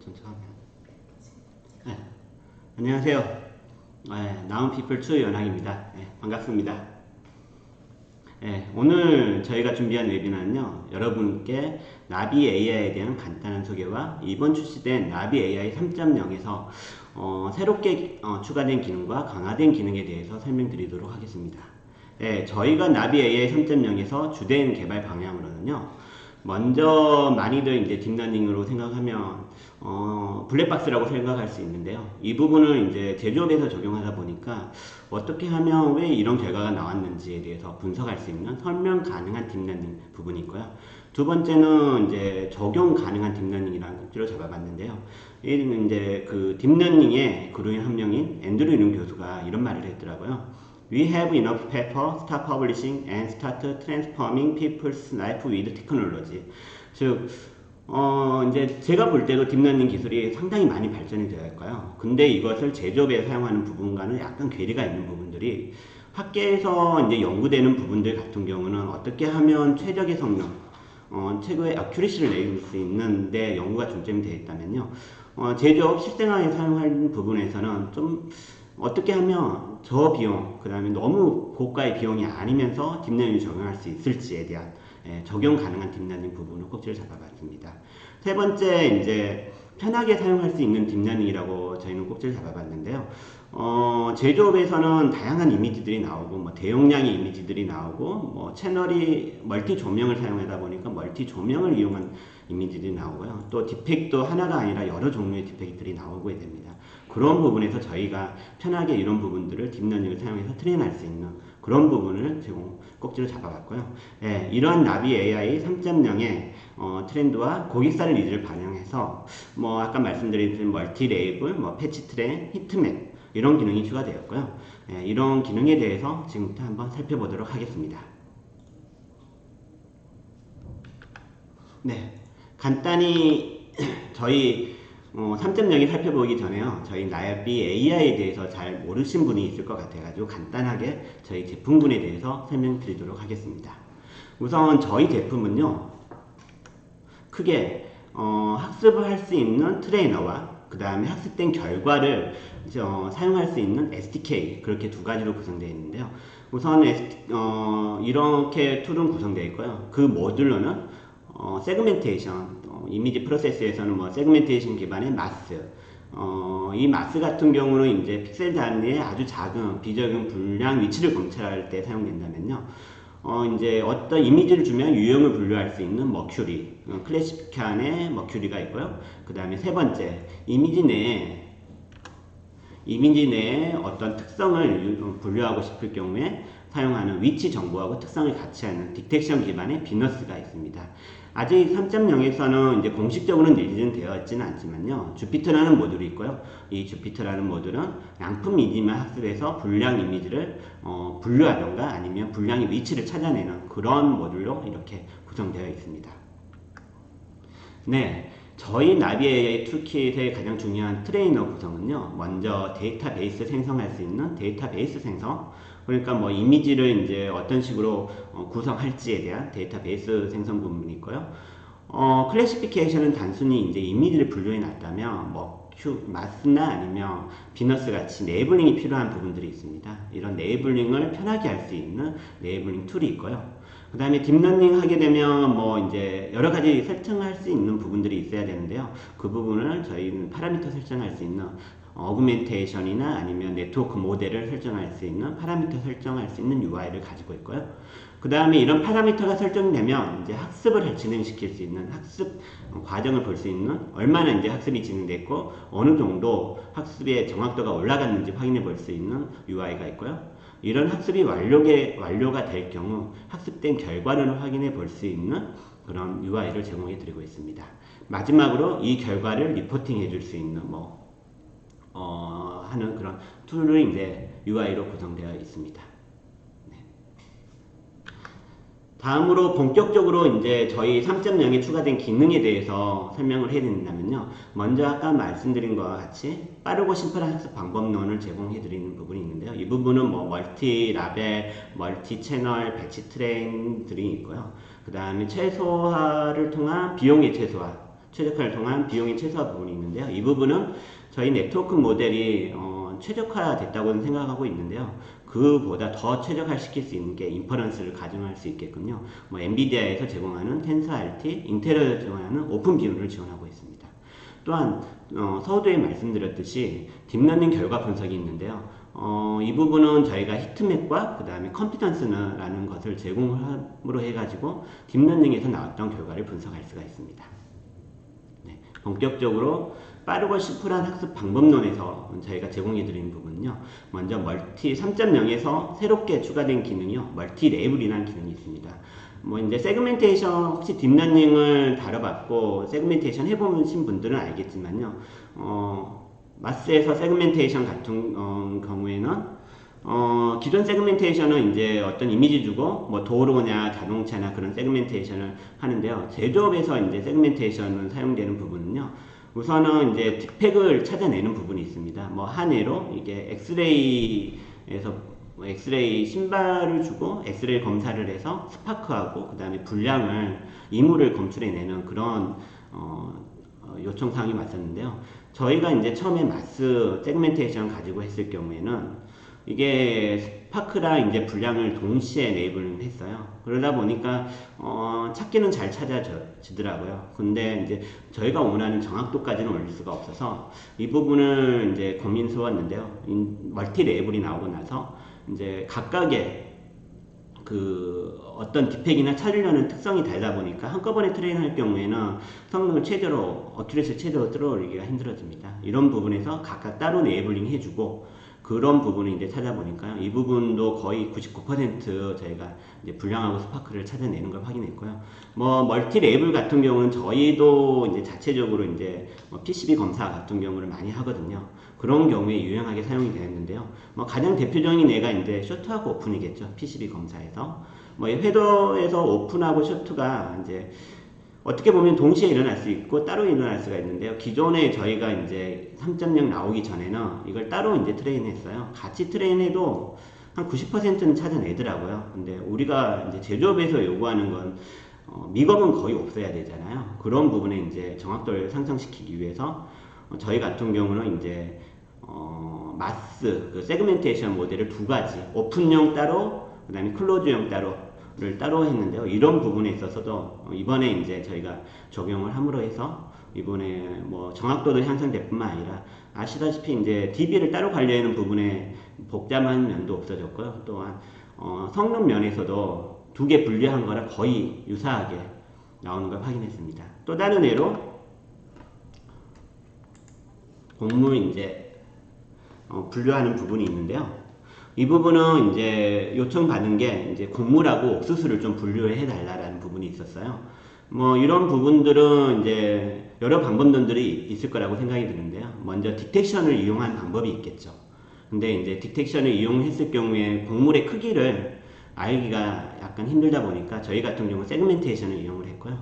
버튼 처음에. 네. 안녕하세요. 네, 나운 피플 2 연학입니다. 네, 반갑습니다. 네, 오늘 저희가 준비한 웨비나는요, 여러분께 나비 AI에 대한 간단한 소개와 이번 출시된 나비 AI 3.0에서 새롭게 추가된 기능과 강화된 기능에 대해서 설명드리도록 하겠습니다. 네, 저희가 나비 AI 3.0에서 주된 개발 방향으로는요, 먼저 많이들 이제 딥러닝으로 생각하면 블랙박스라고 생각할 수 있는데요. 이 부분을 이제 제조업에서 적용하다 보니까 어떻게 하면 왜 이런 결과가 나왔는지에 대해서 분석할 수 있는 설명 가능한 딥러닝 부분이 있고요. 두 번째는 이제 적용 가능한 딥러닝이라는 꼭지를 잡아봤는데요. 얘는 이제 그 딥러닝의 그루인 한 명인 앤드류 융 교수가 이런 말을 했더라고요. We have enough paper, start publishing, and start transforming people's life with technology. 즉, 이제 제가 볼 때도 딥러닝 기술이 상당히 많이 발전이 되어 있고요. 근데 이것을 제조업에 사용하는 부분과는 약간 괴리가 있는 부분들이 학계에서 이제 연구되는 부분들 같은 경우는 어떻게 하면 최적의 성능, 최고의 어큐리시를 내릴 수 있는데 연구가 중점이 되어 있다면요. 제조업 실생활에 사용하는 부분에서는 좀 어떻게 하면 저 비용, 그 다음에 너무 고가의 비용이 아니면서 딥러닝을 적용할 수 있을지에 대한 적용 가능한 딥러닝 부분을 꼭지를 잡아봤습니다. 세 번째, 이제 편하게 사용할 수 있는 딥러닝이라고 저희는 꼭지를 잡아봤는데요. 제조업에서는 다양한 이미지들이 나오고, 뭐 대용량의 이미지들이 나오고, 뭐 채널이 멀티 조명을 사용하다 보니까 멀티 조명을 이용한 이미지들이 나오고요. 또 디펙도 하나가 아니라 여러 종류의 디펙들이 나오게 됩니다. 그런 부분에서 저희가 편하게 이런 부분들을 딥러닝을 사용해서 트레인할 수 있는 그런 부분을 제공 꼭지로 잡아봤고요. 예, 이러한 나비 AI 3.0의 트렌드와 고객사 니즈를 반영해서 뭐 아까 말씀드린 멀티 레이블, 뭐 패치 트랙, 히트맵 이런 기능이 추가되었고요. 예, 이런 기능에 대해서 지금부터 한번 살펴보도록 하겠습니다. 네, 간단히 저희 3.0이 살펴보기 전에요. 저희 나비 AI에 대해서 잘 모르신 분이 있을 것 같아가지고 간단하게 저희 제품군에 대해서 설명드리도록 하겠습니다. 우선 저희 제품은요. 크게 학습을 할 수 있는 트레이너와 그 다음에 학습된 결과를 사용할 수 있는 SDK 그렇게 두 가지로 구성되어 있는데요. 우선 이렇게 툴은 구성되어 있고요. 그 모듈로는 세그멘테이션, 이미지 프로세스에서는 뭐 세그멘테이션 기반의 마스, 이 마스 같은 경우는 이제 픽셀 단위의 아주 작은 비적용 분량 위치를 검찰할 때 사용된다면요. 이제 어떤 이미지를 주면 유형을 분류할 수 있는 머큐리, 클래시피칸의 머큐리가 있고요. 그 다음에 세 번째, 이미지 내에 어떤 특성을 분류하고 싶을 경우에 사용하는 위치 정보하고 특성을 같이 하는 디텍션 기반의 비너스가 있습니다. 아직 3.0에서는 이제 공식적으로는 릴리즈는 되어 있지는 않지만요. 주피터라는 모듈이 있고요. 이 주피터라는 모듈은 양품 이미지만 학습해서 불량 이미지를 분류하던가 아니면 불량의 위치를 찾아내는 그런 모듈로 이렇게 구성되어 있습니다. 네. 저희 나비 AI 툴킷의 가장 중요한 트레이너 구성은요. 먼저 데이터베이스 생성할 수 있는 데이터베이스 생성. 그러니까 뭐 이미지를 이제 어떤 식으로 구성할지에 대한 데이터베이스 생성 부분이 있고요. 클래시피케이션은 단순히 이제 이미지를 분류해 놨다면 뭐 마스나 아니면 비너스 같이 네이블링이 필요한 부분들이 있습니다. 이런 네이블링을 편하게 할 수 있는 네이블링 툴이 있고요. 그 다음에 딥러닝 하게 되면 뭐 이제 여러 가지 설정할 수 있는 부분들이 있어야 되는데요. 그 부분을 저희는 파라미터 설정할 수 있는 어그멘테이션이나 아니면 네트워크 모델을 설정할 수 있는 파라미터 설정할 수 있는 UI를 가지고 있고요. 그 다음에 이런 파라미터가 설정되면 이제 학습을 진행시킬 수 있는 학습 과정을 볼 수 있는 얼마나 이제 학습이 진행됐고 어느 정도 학습의 정확도가 올라갔는지 확인해 볼 수 있는 UI가 있고요. 이런 학습이 완료가 될 경우 학습된 결과를 확인해 볼 수 있는 그런 UI를 제공해 드리고 있습니다. 마지막으로 이 결과를 리포팅 해줄 수 있는 하는 그런 툴을 이제 UI로 구성되어 있습니다. 네. 다음으로 본격적으로 이제 저희 3.0에 추가된 기능에 대해서 설명을 해드린다면요. 먼저 아까 말씀드린 것과 같이 빠르고 심플한 학습 방법론을 제공해 드리는 부분이 있는데요. 이 부분은 뭐 멀티 라벨, 멀티 채널, 배치 트레인들이 있고요. 그 다음에 최소화를 통한 비용의 최소화, 최적화를 통한 비용이 최소화 부분이 있는데요. 이 부분은 저희 네트워크 모델이 최적화됐다고는 생각하고 있는데요. 그보다 더 최적화시킬 수 있는 게 인퍼런스를 가중할 수 있게끔요. 뭐 엔비디아에서 제공하는 텐서RT, 인텔에서 제공하는 오픈 비율을 지원하고 있습니다. 또한 서두에 말씀드렸듯이 딥러닝 결과 분석이 있는데요. 이 부분은 저희가 히트맵과 그 다음에 컴피던스라는 것을 제공함으로 해가지고 딥러닝에서 나왔던 결과를 분석할 수가 있습니다. 네, 본격적으로 빠르고 심플한 학습 방법론에서 저희가 제공해드리는 부분은요. 먼저 멀티 3.0에서 새롭게 추가된 기능이요. 멀티 레이블이라는 기능이 있습니다. 뭐 이제 세그멘테이션 혹시 딥러닝을 다뤄봤고 세그멘테이션 해보신 분들은 알겠지만요. 마스에서 세그멘테이션 같은 경우에는 기존 세그멘테이션은 이제 어떤 이미지 주고 뭐 도로냐 자동차나 그런 세그멘테이션을 하는데요. 제조업에서 이제 세그멘테이션을 사용되는 부분은요. 우선은 이제 딥팩을 찾아내는 부분이 있습니다. 뭐 한 예로 이게 엑스레이에서 엑스레이 신발을 주고 엑스레이 검사를 해서 스파크하고 그 다음에 분량을 이물을 검출해내는 그런 요청사항이 왔었는데요. 저희가 이제 처음에 마스 세그멘테이션 가지고 했을 경우에는 이게 스파크랑 이제 분량을 동시에 레이블을 했어요. 그러다 보니까 찾기는 잘 찾아지더라고요. 근데 이제 저희가 원하는 정확도까지는 올릴 수가 없어서 이 부분을 이제 고민스러웠는데요. 멀티 레이블이 나오고 나서 이제 각각의 그 어떤 딥팩이나 찾으려는 특성이 다르다 보니까 한꺼번에 트레인할 경우에는 성능을 최대로 어큐레시 최대로 끌어올리기가 힘들어집니다. 이런 부분에서 각각 따로 레이블링 해주고 그런 부분을 이제 찾아보니까요. 이 부분도 거의 99% 저희가 이제 불량하고 스파크를 찾아내는 걸 확인했고요. 뭐 멀티 레이블 같은 경우는 저희도 이제 자체적으로 이제 PCB 검사 같은 경우를 많이 하거든요. 그런 경우에 유용하게 사용이 되었는데요. 뭐 가장 대표적인 예가 이제 쇼트하고 오픈이겠죠. PCB 검사에서 뭐 회로에서 오픈하고 쇼트가 이제 어떻게 보면 동시에 일어날 수 있고 따로 일어날 수가 있는데요. 기존에 저희가 이제 3.0 나오기 전에는 이걸 따로 이제 트레인했어요. 같이 트레인해도 한 90%는 찾아내더라고요. 근데 우리가 이제 제조업에서 요구하는 건 미검은 거의 없어야 되잖아요. 그런 부분에 이제 정확도를 상승시키기 위해서 저희 같은 경우는 이제 마스 그 세그멘테이션 모델을 두 가지 오픈용 따로 그 다음에 클로즈용 따로를 따로 했는데요. 이런 부분에 있어서도 이번에 이제 저희가 적용을 함으로 해서 이번에 뭐 정확도도 향상될 뿐만 아니라 아시다시피 이제 DB를 따로 관리하는 부분에 복잡한 면도 없어졌고요. 또한 성능 면에서도 두 개 분리한 거랑 거의 유사하게 나오는 걸 확인했습니다. 또 다른 예로 공무 이제 분류하는 부분이 있는데요. 이 부분은 이제 요청받은 게 이제 곡물하고 옥수수를 좀 분류해 달라라는 부분이 있었어요. 뭐 이런 부분들은 이제 여러 방법론들이 있을 거라고 생각이 드는데요. 먼저 딕텍션을 이용한 방법이 있겠죠. 근데 이제 딕텍션을 이용했을 경우에 곡물의 크기를 알기가 약간 힘들다 보니까 저희 같은 경우 세그멘테이션을 이용을 했고요.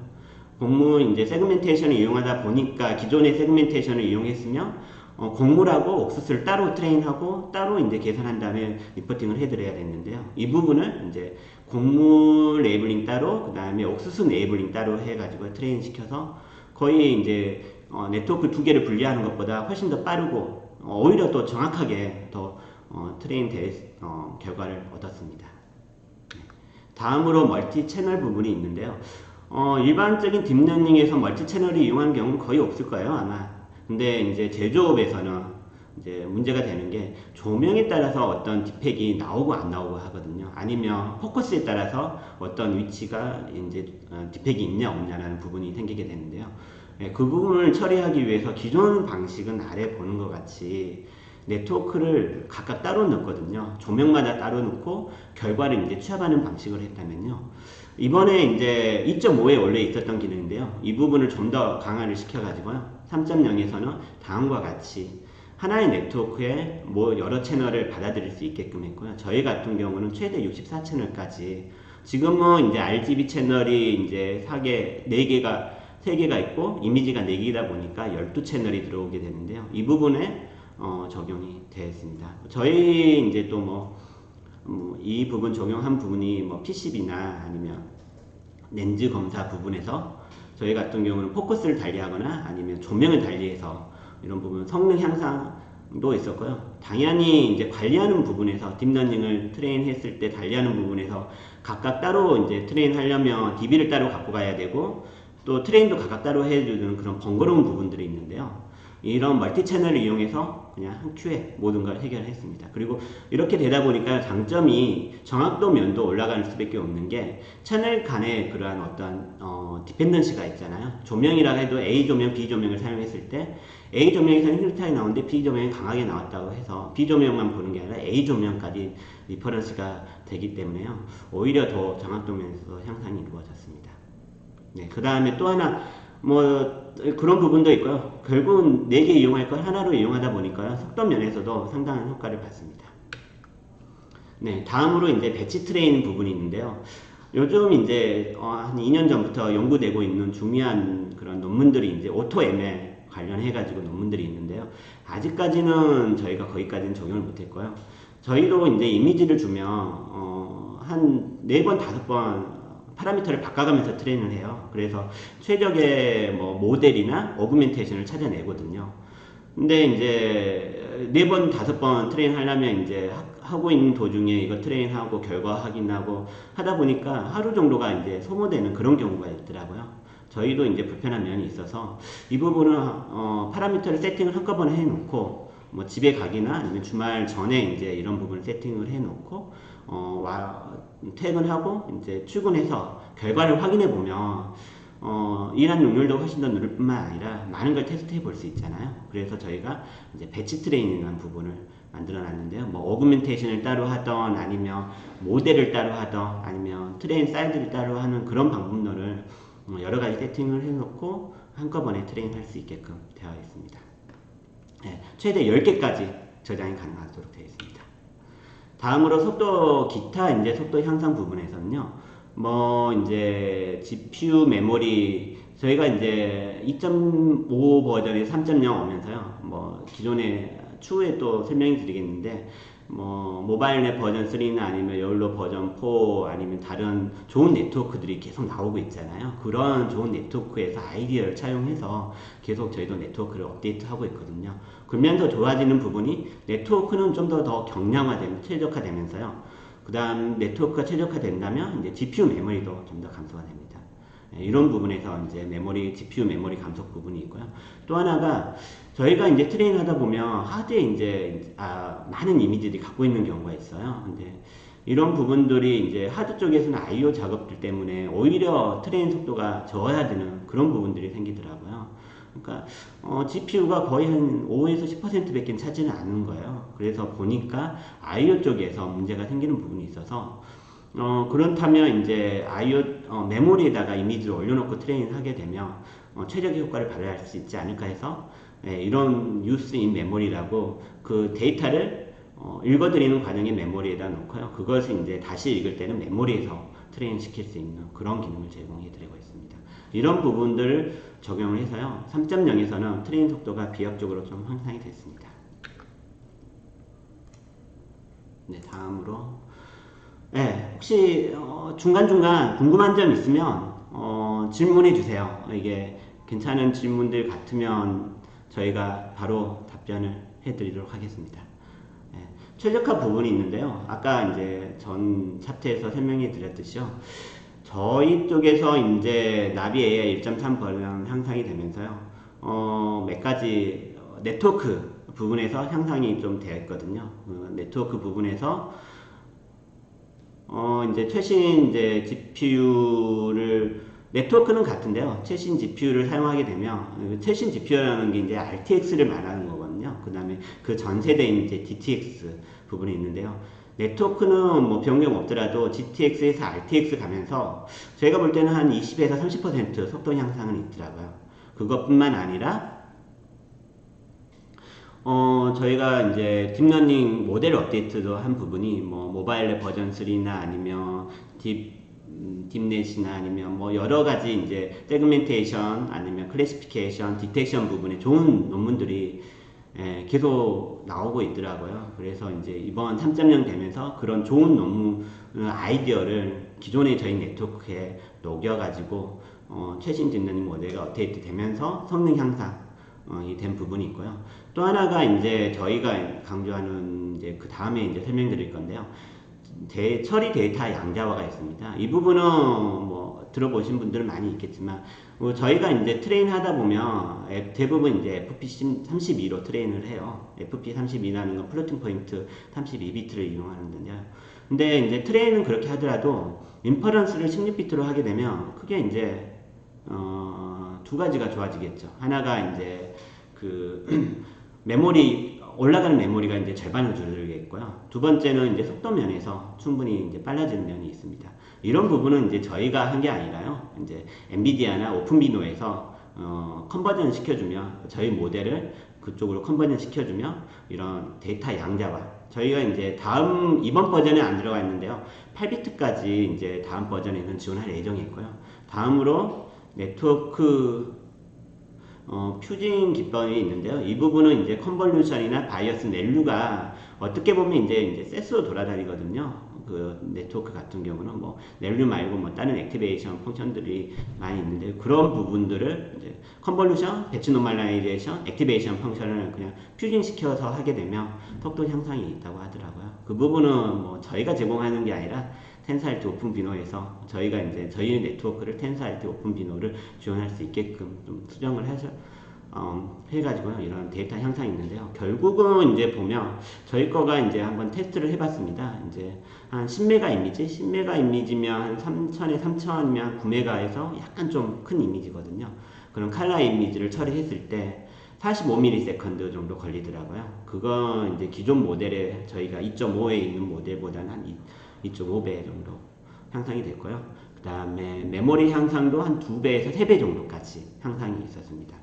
곡물 이제 세그멘테이션을 이용하다 보니까 기존의 세그멘테이션을 이용했으면 곡물하고 옥수수를 따로 트레인하고 따로 이제 계산한 다음에 리포팅을 해드려야 됐는데요. 이 부분을 이제 곡물 레이블링 따로 그 다음에 옥수수 레이블링 따로 해가지고 트레인 시켜서 거의 이제 네트워크 두 개를 분리하는 것보다 훨씬 더 빠르고 오히려 또 정확하게 더 트레인 결과를 얻었습니다. 다음으로 멀티 채널 부분이 있는데요. 일반적인 딥러닝에서 멀티 채널을 이용하는 경우는 거의 없을 거예요, 아마. 근데 이제 제조업에서는 이제 문제가 되는 게 조명에 따라서 어떤 딥팩이 나오고 안 나오고 하거든요. 아니면 포커스에 따라서 어떤 위치가 이제 딥팩이 있냐 없냐라는 부분이 생기게 되는데요. 그 부분을 처리하기 위해서 기존 방식은 아래 보는 것 같이 네트워크를 각각 따로 넣거든요. 조명마다 따로 넣고 결과를 이제 취합하는 방식을 했다면요. 이번에 이제 2.5에 원래 있었던 기능인데요. 이 부분을 좀 더 강화를 시켜가지고요. 3.0에서는 다음과 같이 하나의 네트워크에 뭐 여러 채널을 받아들일 수 있게끔 했고요. 저희 같은 경우는 최대 64채널까지 지금은 이제 RGB 채널이 이제 3개가 있고 이미지가 4개이다 보니까 12채널이 들어오게 되는데요. 이 부분에 적용이 되었습니다. 저희 이제 또 이 부분 적용한 부분이 뭐 PCB나 아니면 렌즈 검사 부분에서 저희 같은 경우는 포커스를 달리하거나 아니면 조명을 달리해서 이런 부분 성능 향상도 있었고요. 당연히 이제 관리하는 부분에서 딥러닝을 트레인했을 때 관리하는 부분에서 각각 따로 이제 트레인 하려면 DB를 따로 갖고 가야 되고 또 트레인도 각각 따로 해주는 그런 번거로운 부분들이 있는데요. 이런 멀티 채널을 이용해서 그냥 한 큐에 모든 걸 해결했습니다. 그리고 이렇게 되다 보니까 장점이 정확도 면도 올라갈 수밖에 없는 게 채널 간의 그러한 어떤 디펜던시가 있잖아요. 조명이라 해도 A 조명, B 조명을 사용했을 때 A 조명에서는 힐타이 나오는데 B 조명이 강하게 나왔다고 해서 B 조명만 보는 게 아니라 A 조명까지 리퍼런스가 되기 때문에요. 오히려 더 정확도 면에서 향상이 이루어졌습니다. 네, 그 다음에 또 하나 그런 부분도 있고요. 결국은 4개 이용할 걸 하나로 이용하다 보니까요. 속도 면에서도 상당한 효과를 받습니다. 네, 다음으로 이제 배치 트레인 부분이 있는데요. 요즘 이제 한 2년 전부터 연구되고 있는 중요한 그런 논문들이 이제 오토 ML 관련해가지고 논문들이 있는데요. 아직까지는 저희가 거기까지는 적용을 못했고요. 저희도 이제 이미지를 주면 한 4번, 5번 파라미터를 바꿔가면서 트레이닝을 해요. 그래서 최적의 모델이나 어그멘테이션을 찾아내거든요. 근데 이제 4번, 5번 트레이닝 하려면 이제 하고 있는 도중에 이거 트레이닝하고 결과 확인하고 하다 보니까 하루 정도가 이제 소모되는 그런 경우가 있더라고요. 저희도 이제 불편한 면이 있어서 이 부분은 파라미터를 세팅을 한꺼번에 해놓고 집에 가기나 아니면 주말 전에 이제 이런 부분을 세팅을 해놓고 퇴근하고 이제 출근해서 결과를 확인해 보면 일한 능률도 훨씬 더 늘을 뿐만 아니라 많은 걸 테스트해 볼 수 있잖아요. 그래서 저희가 이제 배치 트레이닝이라는 부분을 만들어 놨는데요. 어그멘테이션을 따로 하던 아니면 모델을 따로 하던 아니면 트레인 사이드를 따로 하는 그런 방법론을 여러 가지 세팅을 해 놓고 한꺼번에 트레인 할 수 있게끔 되어 있습니다. 네, 최대 10개까지 저장이 가능하도록 되어 있습니다. 다음으로 속도, 기타 이제 속도 향상 부분에서는요, 이제 GPU 메모리, 저희가 이제 2.5 버전이 3.0 오면서요, 기존에 추후에 또 설명해 드리겠는데, 모바일 넷 버전 3나 아니면 여울로 버전 4 아니면 다른 좋은 네트워크들이 계속 나오고 있잖아요. 그런 좋은 네트워크에서 아이디어를 차용해서 계속 저희도 네트워크를 업데이트하고 있거든요. 그러면서 좋아지는 부분이 네트워크는 좀 더 경량화되면 최적화되면서요. 그 다음 네트워크가 최적화된다면 이제 GPU 메모리도 좀 더 감소가 됩니다. 이런 부분에서 이제 GPU 메모리 감속 부분이 있고요. 또 하나가 저희가 이제 트레이닝 하다 보면 하드에 이제 많은 이미지들이 갖고 있는 경우가 있어요. 근데 이런 부분들이 이제 하드 쪽에서는 I/O 작업들 때문에 오히려 트레이닝 속도가 저어야 되는 그런 부분들이 생기더라고요. 그러니까 GPU가 거의 한 5에서 10% 밖에 차지는 않는 거예요. 그래서 보니까 I/O 쪽에서 문제가 생기는 부분이 있어서 그렇다면 이제 I/O 메모리에다가 이미지를 올려놓고 트레이닝을 하게 되면 최적의 효과를 발휘할 수 있지 않을까 해서 이런 use in memory라고 그 데이터를 읽어드리는 과정에 메모리에다 놓고요. 그것을 이제 다시 읽을 때는 메모리에서 트레이닝 시킬 수 있는 그런 기능을 제공해 드리고 있습니다. 이런 부분들을 적용을 해서요. 3.0에서는 트레이닝 속도가 비약적으로 좀 향상이 됐습니다. 네, 다음으로 혹시 중간중간 궁금한 점 있으면 질문해 주세요. 이게 괜찮은 질문들 같으면 저희가 바로 답변을 해드리도록 하겠습니다. 최적화 부분이 있는데요. 아까 이제 전 차트에서 설명해 드렸듯이요. 저희 쪽에서 이제 나비 AI 1.3 버전 향상이 되면서요. 몇 가지 네트워크 부분에서 향상이 좀 되어 있거든요. 네트워크 부분에서 이제 최신 이제 GPU를 네트워크는 같은데요. 최신 GPU를 사용하게 되면 최신 GPU라는 게 이제 RTX를 말하는 거거든요. 그 다음에 그 전 세대인 이제 DTX 부분이 있는데요. 네트워크는 변경 없더라도 GTX에서 RTX 가면서 제가 볼 때는 한 20에서 30% 속도 향상은 있더라고요. 그것뿐만 아니라 저희가 이제 딥러닝 모델 업데이트도 한 부분이 모바일 버전 3나 아니면 딥넷이나 아니면 여러 가지 이제 세그멘테이션 아니면 클래시피케이션, 디텍션 부분에 좋은 논문들이 계속 나오고 있더라고요. 그래서 이제 이번 3.0 되면서 그런 좋은 논문 아이디어를 기존의 저희 네트워크에 녹여가지고 최신 딥러닝 모델이 업데이트 되면서 성능 향상이 된 부분이 있고요. 또 하나가 이제 저희가 강조하는 이제 그 다음에 이제 설명드릴 건데요. 처리 데이터 양자화가 있습니다. 이 부분은 뭐 들어보신 분들은 많이 있겠지만 저희가 이제 트레인 하다 보면 대부분 이제 FP32로 트레인을 해요. FP32라는 건 플로팅 포인트 32비트를 이용하는데요. 근데 이제 트레인은 그렇게 하더라도 인퍼런스를 16비트로 하게 되면 크게 이제 두 가지가 좋아지겠죠. 하나가 이제 그 메모리 올라가는 메모리가 이제 절반으로 줄어들겠고요. 두 번째는 이제 속도 면에서 충분히 이제 빨라지는 면이 있습니다. 이런 부분은 이제 저희가 한 게 아니라요. 이제 엔비디아나 오픈비노에서 컨버전 시켜주면 저희 모델을 그쪽으로 컨버전 시켜주면 이런 데이터 양자화. 저희가 이제 이번 버전에 안 들어가 있는데요. 8비트까지 이제 다음 버전에는 지원할 예정이 있고요. 다음으로 네트워크 퓨징 기법이 있는데요. 이 부분은 이제 컨볼루션이나 바이어스 넬루가 어떻게 보면 이제 셋으로 돌아다니거든요. 그 네트워크 같은 경우는 뭐 넬루 말고 뭐 다른 액티베이션 펑션들이 많이 있는데 그런 부분들을 이제 컨볼루션, 배치 노멀라이제이션, 액티베이션 펑션을 그냥 퓨징 시켜서 하게 되면 속도 향상이 있다고 하더라고요. 그 부분은 뭐 저희가 제공하는 게 아니라 텐사알티 오픈비노에서 저희가 이제 저희 네트워크를 텐사알티 오픈비노를 지원할 수 있게끔 좀 수정을 해가지고요. 이런 데이터 향상이 있는데요. 결국은 이제 보면 저희 거가 이제 한번 테스트를 해봤습니다. 이제 한 10메가 이미지, 10메가 이미지면 한 3000에 3000이면 9메가에서 약간 좀 큰 이미지거든요. 그런 칼라 이미지를 처리했을 때 45ms 정도 걸리더라고요. 그건 이제 기존 모델에 저희가 2.5에 있는 모델보다는 한 2.5배 정도 향상이 됐고요. 그 다음에 메모리 향상도 한 2배에서 3배 정도까지 향상이 있었습니다.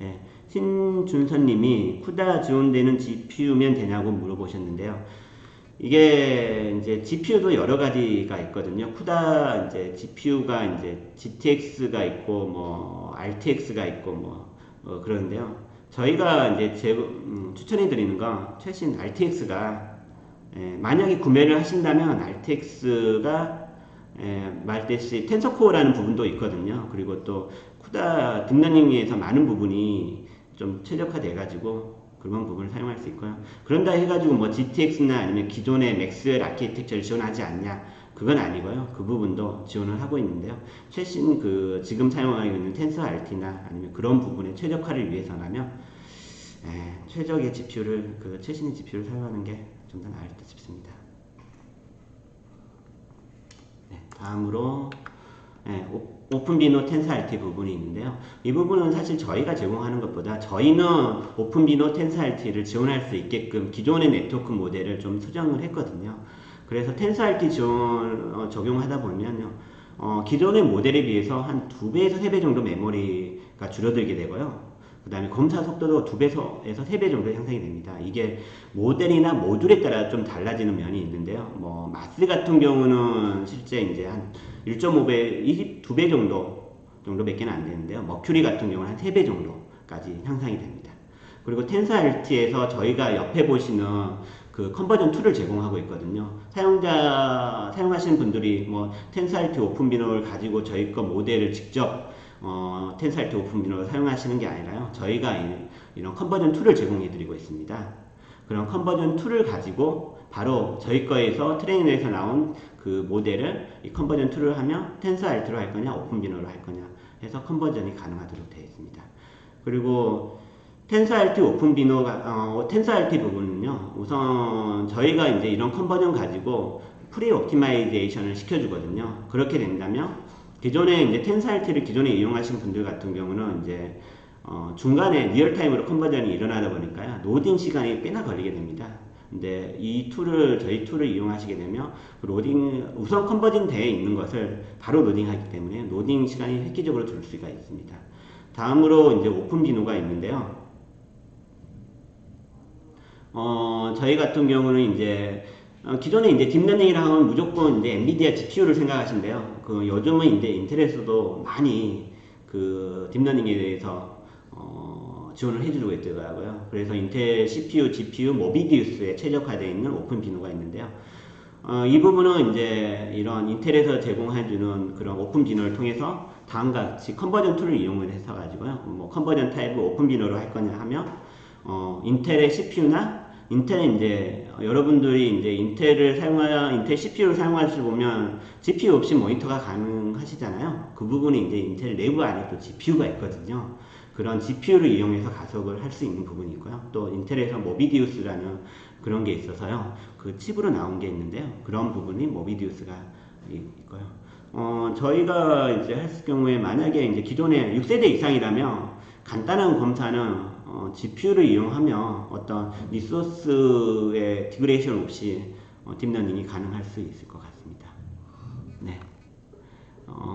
예, 신준선님이 쿠다 지원되는 GPU면 되냐고 물어보셨는데요. 이게 이제 GPU도 여러 가지가 있거든요. 쿠다 이제 GPU가 이제 GTX가 있고 뭐 RTX가 있고 뭐 그러는데요. 저희가 이제 추천해 드리는 건 최신 RTX가 만약에 구매를 하신다면 RTX가 말듯이 텐서코어라는 부분도 있거든요. 그리고 또 쿠다 딥러닝에서 많은 부분이 좀 최적화돼 가지고 그런 부분을 사용할 수 있고요. 그런다 해가지고 뭐 GTX나 아니면 기존의 맥스웰 아키텍처를 지원하지 않냐, 그건 아니고요. 그 부분도 지원을 하고 있는데요. 최신 지금 사용하고 있는 텐서 RT나 아니면 그런 부분의 최적화를 위해서라면 최적의 GPU를 최신의 GPU를 사용하는 게 좀 더 나을 듯 싶습니다. 다음으로 오픈비노 텐사알티 부분이 있는데요. 이 부분은 사실 저희가 제공하는 것보다 저희는 오픈비노 텐사알티를 지원할 수 있게끔 기존의 네트워크 모델을 좀 수정을 했거든요. 그래서 텐사알티 지원 적용하다 보면요. 기존의 모델에 비해서 한 2배에서 3배 정도 메모리가 줄어들게 되고요. 그 다음에 검사 속도도 2배에서 3배 정도 향상이 됩니다. 이게 모델이나 모듈에 따라 좀 달라지는 면이 있는데요. 뭐 마스 같은 경우는 실제 이제 한 1.5배, 2배 정도밖에 안 되는데요. 머큐리 같은 경우는 한 3배 정도까지 향상이 됩니다. 그리고 텐사알티에서 저희가 옆에 보시는 그 컨버전 툴을 제공하고 있거든요. 사용하시는 분들이 뭐 텐사알티 오픈비노를 가지고 저희 거 모델을 직접 텐사알티 오픈비노를 사용하시는 게 아니라요. 저희가 이런 컨버전 툴을 제공해 드리고 있습니다. 그런 컨버전 툴을 가지고 바로 저희 거에서 트레이너에서 나온 그 모델을 이 컨버전 툴을 하면 텐사알티로 할 거냐 오픈비노로 할 거냐 해서 컨버전이 가능하도록 되어 있습니다. 그리고 텐사알티 오픈비노가 텐사알티 부분은요. 우선 저희가 이제 이런 컨버전 가지고 프리 옵티마이제이션을 시켜주거든요. 그렇게 된다면 기존에 이제 텐사알티를 기존에 이용하신 분들 같은 경우는 이제 중간에 리얼타임으로 컨버전이 일어나다 보니까요. 로딩 시간이 꽤나 걸리게 됩니다. 근데 저희 툴을 이용하시게 되면 우선 컨버전 되어 있는 것을 바로 로딩하기 때문에 로딩 시간이 획기적으로 줄 수가 있습니다. 다음으로 이제 오픈비노가 있는데요. 저희 같은 경우는 이제 기존에 이제 딥러닝이라 하면 무조건 이제 엔비디아 GPU를 생각하신대요. 요즘은 이제 인텔에서도 많이 딥러닝에 대해서 지원을 해주고 있더라고요. 그래서 인텔 CPU, GPU, 모비디우스에 최적화되어 있는 오픈비노가 있는데요. 이 부분은 이제 이런 인텔에서 제공해주는 그런 오픈 비너를 통해서 다음과 같이 컨버전 툴을 이용을 해서 가지고요. 뭐 컨버전 타입을 오픈 비너로 할 거냐 하면 인텔의 CPU나 인텔은 이제 여러분들이 이제 인텔 CPU를 사용하실 보면 GPU 없이 모니터가 가능하시잖아요. 그 부분이 이제 인텔 내부 안에 또 GPU가 있거든요. 그런 GPU를 이용해서 가속을 할 수 있는 부분이 있고요. 또 인텔에서 모비디우스라는 그런 게 있어서요. 그 칩으로 나온 게 있는데요. 그런 부분이 모비디우스가 있고요. 저희가 이제 했을 경우에 만약에 이제 기존에 6세대 이상이라면 간단한 검사는 GPU를 이용하면 어떤 리소스의 디그레이션 없이 딥러닝이 가능할 수 있을 것 같습니다. 네.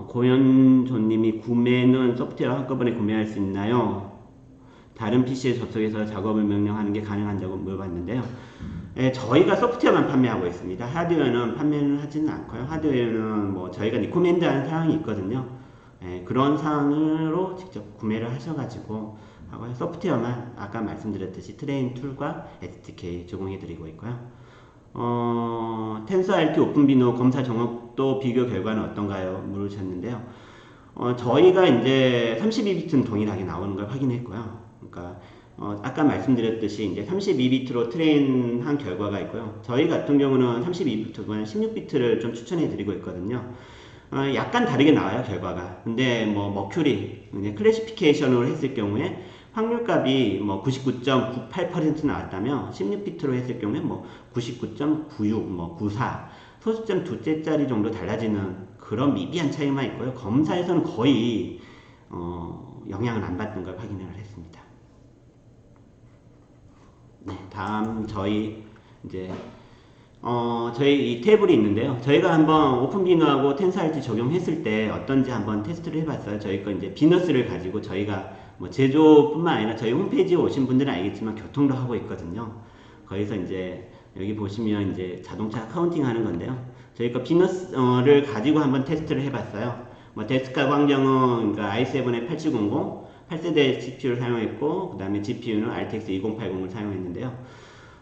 고현조님이 구매는 소프트웨어 한꺼번에 구매할 수 있나요? 다른 PC에 접속해서 작업을 명령하는 게 가능한다고 물어봤는데요. 저희가 소프트웨어만 판매하고 있습니다. 하드웨어는 판매는 하지는 않고요. 하드웨어는 뭐 저희가 리코멘드하는 사항이 있거든요. 그런 사항으로 직접 구매를 하셔가지고 하고요. 소프트웨어만 아까 말씀드렸듯이 트레인 툴과 SDK 제공해드리고 있고요. 텐서RT 오픈비노 검사 정확도 비교 결과는 어떤가요? 물으셨는데요. 저희가 이제 32비트는 동일하게 나오는 걸 확인했고요. 그러니까 아까 말씀드렸듯이 이제 32비트로 트레인한 결과가 있고요. 저희 같은 경우는 32비트보다는 16비트를 좀 추천해드리고 있거든요. 약간 다르게 나와요, 결과가. 근데 뭐 머큐리 클래시피케이션으로 했을 경우에 확률값이 뭐 99.98% 나왔다면 16비트로 했을 경우에 뭐 99.96, 뭐 94, 소수점 두째 짜리 정도 달라지는 그런 미비한 차이만 있고요. 검사에서는 거의 영향을 안 받는 걸 확인을 했습니다. 네, 다음 저희 이제 저희 이 테이블이 있는데요. 저희가 한번 오픈비너하고 텐서RT 적용했을 때 어떤지 한번 테스트를 해봤어요. 저희 거 이제 비너스를 가지고 저희가 뭐 제조뿐만 아니라 저희 홈페이지에 오신 분들은 알겠지만 교통도 하고 있거든요. 거기서 이제 여기 보시면 이제 자동차 카운팅 하는 건데요. 저희 거 비너스를 가지고 한번 테스트를 해봤어요. 뭐 데스크탑 환경은 그러니까 i7의 8700 8세대 CPU를 사용했고, 그 다음에 GPU는 RTX 2080을 사용했는데요.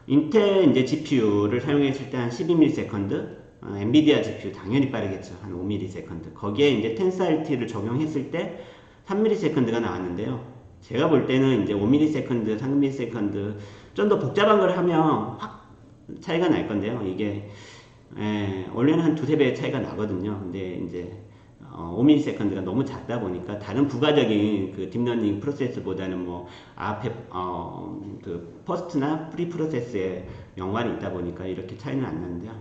인텔 이제 GPU를 사용했을 때 한 12ms, 엔비디아 GPU 당연히 빠르겠죠. 한 5ms. 거기에 이제 텐서RT를 적용했을 때 3ms가 나왔는데요. 제가 볼 때는 이제 5ms, 3ms 좀 더 복잡한 걸 하면 확 차이가 날 건데요. 이게 원래는 한 두세 배 차이가 나거든요. 근데 이제 5ms가 너무 작다 보니까 다른 부가적인 그 딥러닝 프로세스보다는 뭐 앞에 그 퍼스트나 프리 프로세스에 연관이 있다 보니까 이렇게 차이는 안 나는데요.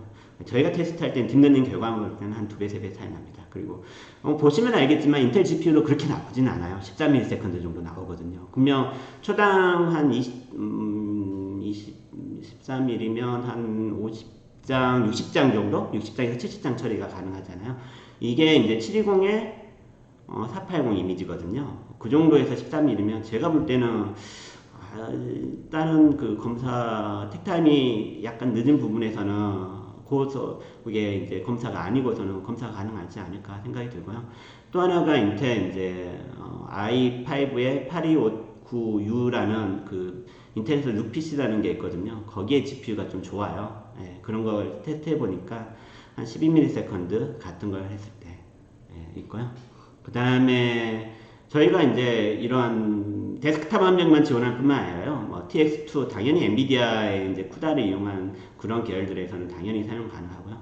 저희가 테스트할 때는 딥러닝 결과물 볼 때는 한 2배, 3배 차이 납니다. 그리고 보시면 알겠지만 인텔 GPU도 그렇게 나쁘진 않아요. 14ms 정도 나오거든요. 분명 초당 한 14mm면 한 50장, 60장 정도? 60장에서 70장 처리가 가능하잖아요. 이게 이제 720에 480 이미지거든요. 그 정도에서 13mm면 제가 볼 때는 다른 그 검사 택타임이 약간 늦은 부분에서는 그게 이제 검사가 아니고서는 검사가 가능하지 않을까 생각이 들고요. 또 하나가 인텔 이제 i5의 8259U라는 그 인텔에서 루피시라는 게 있거든요. 거기에 GPU가 좀 좋아요. 그런 걸 테스트해 보니까 한 12ms 같은 걸 했을 때 있고요. 그 다음에 저희가 이제 이런 데스크탑 환경만 지원할 뿐만 아니라요. 뭐 TX2 당연히 엔비디아의 이제 쿠다를 이용한 그런 계열들에서는 당연히 사용 가능하고요.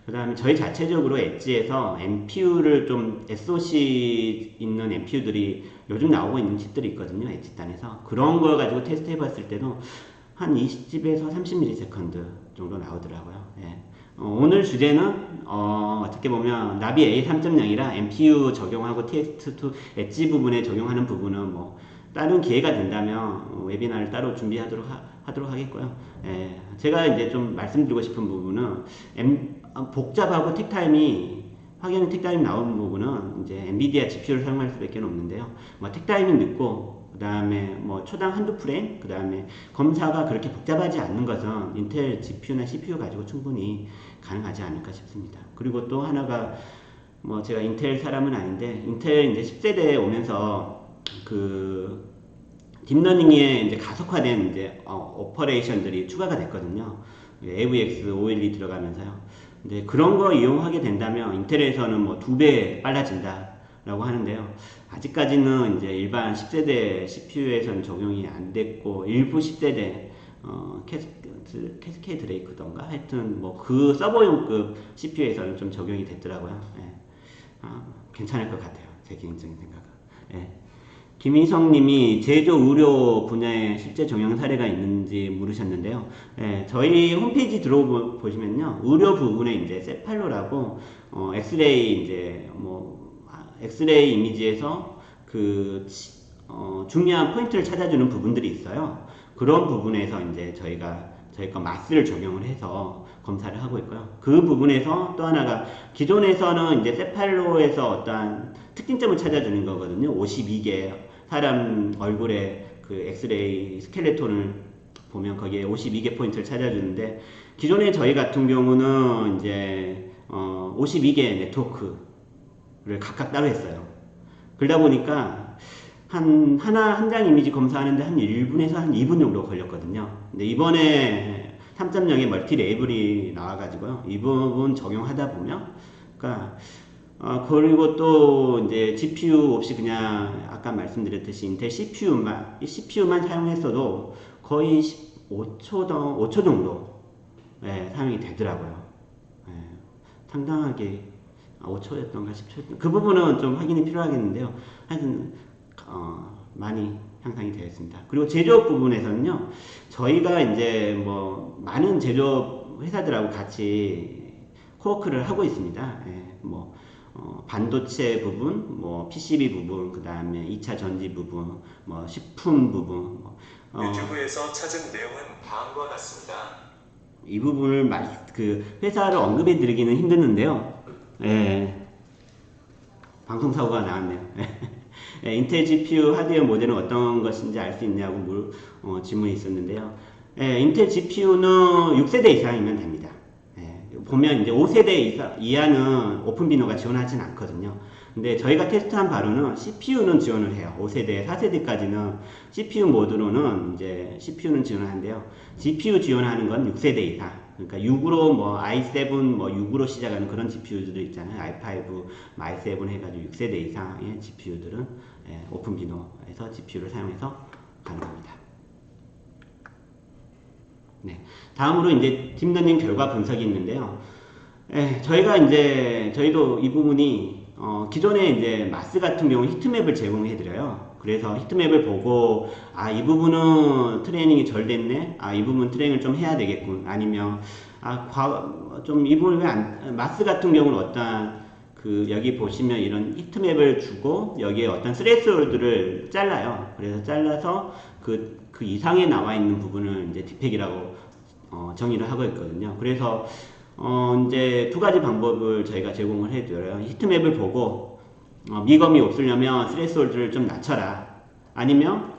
그 다음에 저희 자체적으로 엣지에서 NPU를 좀 SoC 있는 NPU들이 요즘 나오고 있는 칩들이 있거든요. 엣지단에서 그런 걸 가지고 테스트 해봤을 때도 한 20에서 30ms 정도 나오더라고요. 오늘 주제는 어떻게 보면 나비 A 3.0이라 NPU 적용하고 TX2 엣지 부분에 적용하는 부분은 뭐 다른 기회가 된다면 웨비나를 따로 준비하도록 하겠고요. 제가 이제 좀 말씀드리고 싶은 부분은 복잡하고 확연 틱타임이 나오는 부분은 이제 엔비디아 GPU를 사용할 수밖에 없는데요. 뭐 틱타임이 늦고 그 다음에 뭐 초당 한두 프레임, 그 다음에 검사가 그렇게 복잡하지 않는 것은 인텔 GPU나 CPU 가지고 충분히 가능하지 않을까 싶습니다. 그리고 또 하나가 뭐 제가 인텔 사람은 아닌데 인텔 이제 10세대에 오면서 그 딥러닝에 이제 가속화된 이제 오퍼레이션들이 추가가 됐거든요. AVX, OLE 들어가면서요. 근데 그런 거 이용하게 된다면 인텔에서는 뭐 2배 빨라진다라고 하는데요. 아직까지는 이제 일반 10세대 CPU에서는 적용이 안 됐고 일부 10세대 캐스케이드 레이크던가 하여튼 뭐 그 서버용급 CPU에서는 좀 적용이 됐더라고요. 예. 괜찮을 것 같아요. 제 개인적인 생각은. 예. 김희성님이 제조 의료 분야에 실제 적용 사례가 있는지 물으셨는데요. 예, 저희 홈페이지 들어보시면요, 의료 부분에 이제 세팔로라고 엑스레이 이제 엑스레이 이미지에서 그 중요한 포인트를 찾아주는 부분들이 있어요. 그런 부분에서 이제 저희 거 마스를 적용을 해서 검사를 하고 있고요. 그 부분에서 또 하나가 기존에서는 이제 세팔로에서 어떠한 특징점을 찾아주는 거거든요. 52개 사람 얼굴에 그 엑스레이 스켈레톤을 보면 거기에 52개 포인트를 찾아주는데 기존에 저희 같은 경우는 이제 52개 네트워크를 각각 따로 했어요. 그러다 보니까 한 장 이미지 검사하는데 한 1분에서 한 2분 정도 걸렸거든요. 근데 이번에 3.0의 멀티 레이블이 나와가지고요. 이 부분 적용하다 보면, 그러니까 그리고 또 이제 GPU 없이 그냥 아까 말씀드렸듯이 인텔 CPU만 사용했어도 거의 5초 정도 사용이 되더라고요. 상당하게 5초였던가 10초였던가 그 부분은 좀 확인이 필요하겠는데요. 하여튼 많이 향상이 되었습니다. 그리고 제조업 부분에서는요, 저희가 이제 뭐 많은 제조업 회사들하고 같이 코워크를 하고 있습니다. 반도체 부분, 뭐 PCB 부분, 그 다음에 2차 전지 부분, 뭐 식품 부분. 유튜브에서 찾은 내용은 다음과 같습니다. 이 부분을 그 회사를 언급해 드리기는 힘드는데요. 방송 사고가 나왔네요. 인텔 GPU 하드웨어 모델은 어떤 것인지 알 수 있냐고 질문이 있었는데요. 인텔 GPU는 6세대 이상이면 됩니다. 보면 이제 5세대 이하는 오픈비노가 지원하진 않거든요. 근데 저희가 테스트한 바로는 CPU는 지원을 해요. 5세대, 4세대까지는 CPU 모드로는 이제 CPU는 지원을 하는데요. GPU 지원하는 건 6세대 이상. 그러니까 6으로 뭐 i7 뭐 6으로 시작하는 그런 GPU들도 있잖아요. i5, i7 해가지고 6세대 이상의 GPU들은 오픈비노에서 GPU를 사용해서 가능합니다. 네. 다음으로 이제 딥러닝 결과 분석이 있는데요. 저희도 이 부분이 기존에 이제 마스 같은 경우 히트맵을 제공해 드려요. 그래서 히트맵을 보고 이 부분은 트레이닝이 절 됐네. 이 부분 트레이닝을 좀 해야 되겠군. 아니면 좀 이 부분 마스 같은 경우는 어떤 여기 보시면 이런 히트맵을 주고 여기에 어떤 스레스홀드를 잘라요. 그래서 잘라서 그 이상에 나와 있는 부분을 이제 디펙이라고 정의를 하고 있거든요. 그래서 이제 두 가지 방법을 저희가 제공을 해드려요. 히트맵을 보고 미검이 없으려면 스레스홀드를 좀 낮춰라. 아니면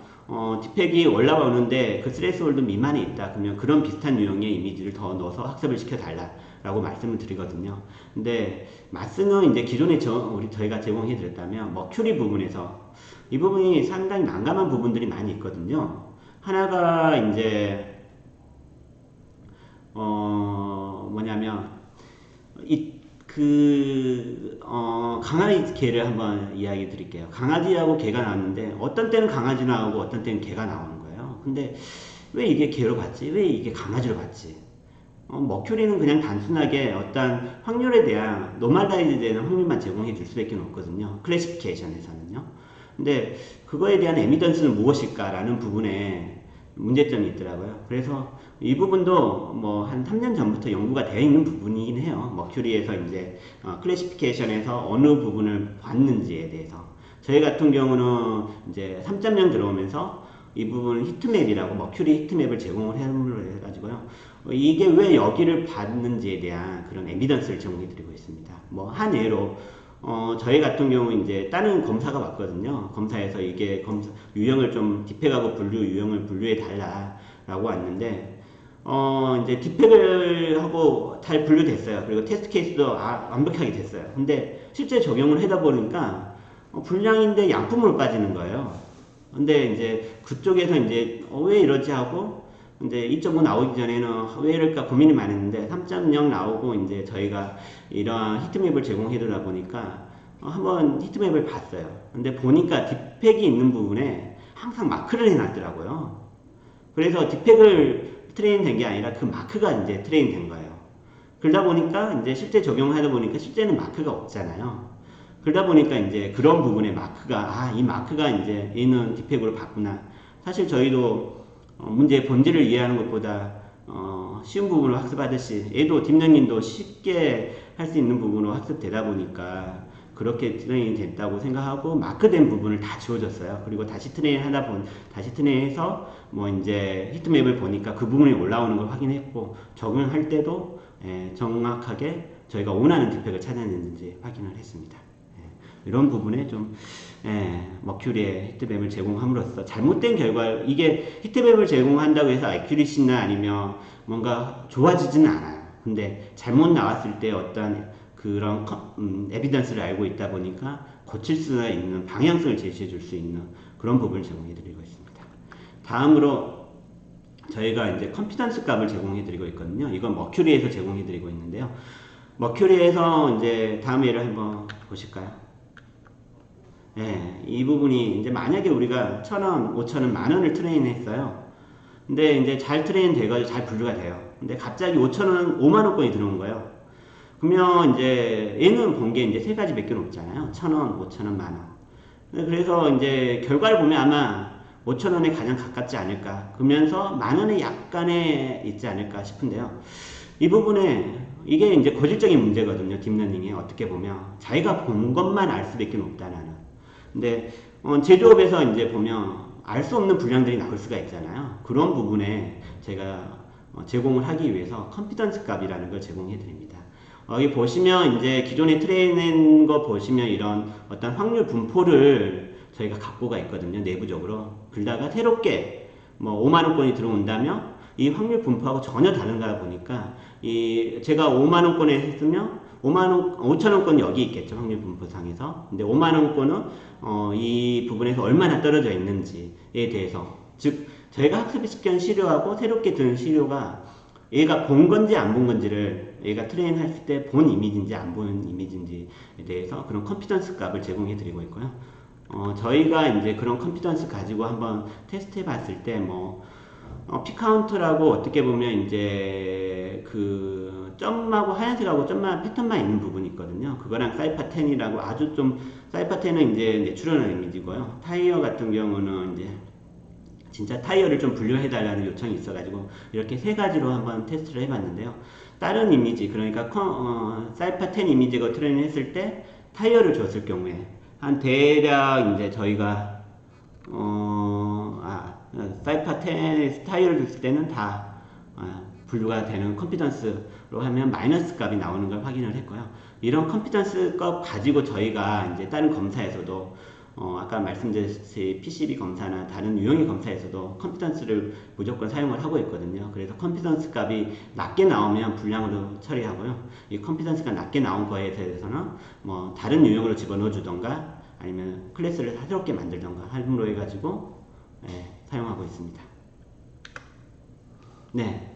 디펙이 올라오는데 그 스레스홀드 미만에 있다. 그러면 그런 비슷한 유형의 이미지를 더 넣어서 학습을 시켜달라 라고 말씀을 드리거든요. 근데 마스는 이제 기존에 저희가 제공해 드렸다면 머큐리 부분에서 이 부분이 상당히 난감한 부분들이 많이 있거든요. 하나가 이제 뭐냐면 강아지 개를 한번 이야기 드릴게요. 강아지하고 개가 나왔는데 어떤 때는 강아지 나오고 어떤 때는 개가 나오는 거예요. 근데 왜 이게 개로 봤지? 왜 이게 강아지로 봤지? 머큐리는 그냥 단순하게 어떤 확률에 대한 노멀라이즈 되는 확률만 제공해 줄 수밖에 없거든요. 클래시피케이션에서는요. 근데 그거에 대한 에비던스는 무엇일까라는 부분에 문제점이 있더라고요. 그래서 이 부분도 뭐 한 3년 전부터 연구가 되어 있는 부분이긴 해요. 머큐리에서 이제 클래시피케이션에서 어느 부분을 봤는지에 대해서. 저희 같은 경우는 이제 3.0 들어오면서 이 부분은 히트맵이라고 머큐리 히트맵을 제공을 해가지고요. 이게 왜 여기를 봤는지에 대한 그런 에비던스를 제공해 드리고 있습니다. 뭐 한 예로 저희 같은 경우 이제 다른 검사가 왔거든요. 검사에서 이게 유형을 좀 디펙하고 유형을 분류해 달라라고 왔는데 이제 디펙을 하고 잘 분류됐어요. 그리고 테스트 케이스도 완벽하게 됐어요. 근데 실제 적용을 하다 보니까 불량인데 양품으로 빠지는 거예요. 근데 이제 그쪽에서 이제 왜 이러지 하고 이제 2.5 나오기 전에는 왜 이럴까 고민이 많았는데 3.0 나오고 이제 저희가 이런 히트맵을 제공해 주다 보니까 한번 히트맵을 봤어요. 근데 보니까 딥팩이 있는 부분에 항상 마크를 해놨더라고요. 그래서 딥팩을 트레인 된 게 아니라 그 마크가 이제 트레인 된 거예요. 그러다 보니까 이제 실제 적용하다 보니까 실제는 마크가 없잖아요. 그러다 보니까 이제 그런 부분에 마크가 이 마크가 이제 얘는 딥팩으로 봤구나. 사실 저희도 문제의 본질을 이해하는 것보다 쉬운 부분을 학습하듯이 얘도 딥러닝도 쉽게 할 수 있는 부분으로 학습되다 보니까 그렇게 트레이닝이 됐다고 생각하고 마크된 부분을 다 지워졌어요. 그리고 다시 다시 트레이닝해서 뭐 이제 히트맵을 보니까 그 부분이 올라오는 걸 확인했고 적용할 때도 정확하게 저희가 원하는 딥팩을 찾아냈는지 확인을 했습니다. 이런 부분에 좀 머큐리의 히트맵을 제공함으로써 잘못된 결과 이게 히트맵을 제공한다고 해서 애큐리시나 아니면 뭔가 좋아지지는 않아요. 근데 잘못 나왔을 때 어떤 그런 에비던스를 알고 있다 보니까 고칠 수 있는 방향성을 제시해 줄 수 있는 그런 부분을 제공해 드리고 있습니다. 다음으로 저희가 이제 컴피던스 값을 제공해 드리고 있거든요. 이건 머큐리에서 제공해 드리고 있는데요. 머큐리에서 이제 다음 예를 한번 보실까요? 이 부분이 이제 만약에 우리가 1,000원, 5,000원, 만원을 트레인 했어요. 근데 이제 잘 트레인 돼가지고 잘 분류가 돼요. 근데 갑자기 5,000원, 5만원권이 들어온 거예요. 그러면 이제 얘는 본 게 이제 세 가지 밖에 없잖아요. 1,000원, 5,000원, 만원. 그래서 이제 결과를 보면 아마 5,000원에 가장 가깝지 않을까. 그러면서 만원에 약간에 있지 않을까 싶은데요. 이 부분에 이게 이제 고질적인 문제거든요. 딥러닝에 어떻게 보면 자기가 본 것만 알 수밖에 없다는. 근데 제조업에서 이제 보면 알 수 없는 분량들이 나올 수가 있잖아요. 그런 부분에 제가 제공을 하기 위해서 컴피던스 값이라는 걸 제공해 드립니다. 여기 보시면 이제 기존에 트레인한 거 보시면 이런 어떤 확률 분포를 저희가 갖고가 있거든요. 내부적으로. 그러다가 새롭게 뭐 5만원권이 들어온다면 이 확률 분포하고 전혀 다른가 보니까 제가 5만원권에 했으면 5천원권이 여기 있겠죠. 확률 분포상에서. 근데 5만원권은 이 부분에서 얼마나 떨어져 있는지에 대해서 즉 저희가 학습시킨 시료하고 새롭게 든 시료가 얘가 본 건지 안 본 건지를 얘가 트레인 했을 때 본 이미지인지 안 본 이미지인지에 대해서 그런 컴피던스 값을 제공해 드리고 있고요. 저희가 이제 그런 컴피던스 가지고 한번 테스트 해 봤을 때 피카운트라고 어떻게 보면 이제 그 점하고 하얀색하고 점만 패턴만 있는 부분이 있거든요. 그거랑 사이파 10이라고 아주 좀 사이파 10은 이제 내추럴한 이미지고요. 타이어 같은 경우는 이제 진짜 타이어를 좀 분류해 달라는 요청이 있어가지고 이렇게 세 가지로 한번 테스트를 해봤는데요. 다른 이미지 그러니까 사이파 10 이미지가 트레이닝 했을 때 타이어를 줬을 경우에 한 대략 이제 저희가 사이파 10에 타이어를 줬을 때는 다 분류가 되는 컴피던스로 하면 마이너스 값이 나오는 걸 확인을 했고요. 이런 컴피던스 값 가지고 저희가 이제 다른 검사에서도 아까 말씀드렸듯이 PCB 검사나 다른 유형의 검사에서도 컴피던스를 무조건 사용을 하고 있거든요. 그래서 컴피던스 값이 낮게 나오면 분량으로 처리하고요. 이 컴피던스가 낮게 나온 거에 대해서는 뭐 다른 유형으로 집어넣어 주던가 아니면 클래스를 새롭게 만들던가 함으로 해가지고 사용하고 있습니다. 네.